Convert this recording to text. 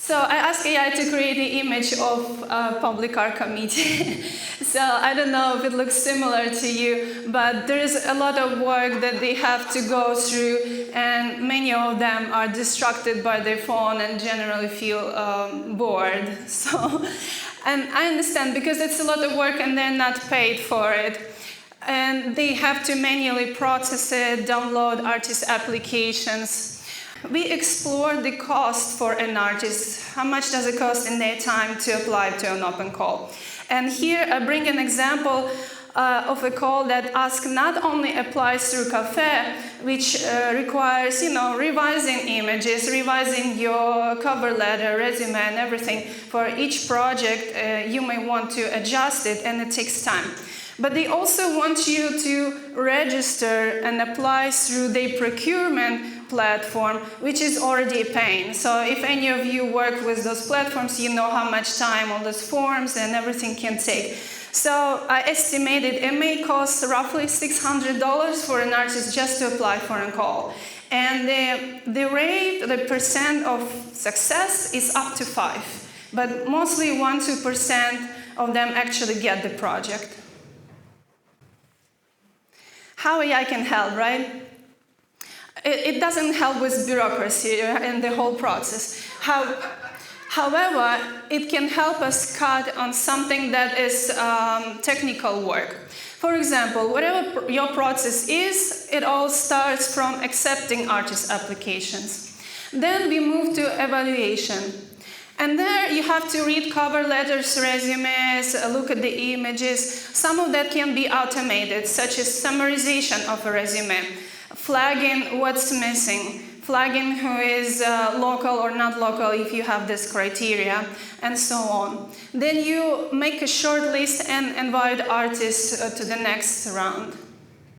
So I asked AI to create the image of a public art committee. So I don't know if it looks similar to you, but there's a lot of work that they have to go through, and many of them are distracted by their phone and generally feel bored. And I understand, because it's a lot of work and they're not paid for it. And they have to manually process it, download artist applications. We explored the cost for an artist. How much does it cost in their time to apply to an open call? And here I bring an example of a call that asks not only applies through Caffe, which requires, revising images, revising your cover letter, resume, and everything. For each project, you may want to adjust it, and it takes time. But they also want you to register and apply through their procurement platform, which is already a pain. So if any of you work with those platforms, you know how much time all those forms and everything can take. So I estimated it may cost roughly $600 for an artist just to apply for a call. And the percent of success is up to 5%. But mostly 1–2% of them actually get the project. How AI can help, right? It doesn't help with bureaucracy and the whole process. However, it can help us cut on something that is technical work. For example, whatever your process is, it all starts from accepting artist applications. Then we move to evaluation. And there you have to read cover letters, resumes, look at the images. Some of that can be automated, such as summarization of a resume, flagging what's missing, flagging who is local or not local if you have this criteria, and so on. Then you make a short list and invite artists to the next round.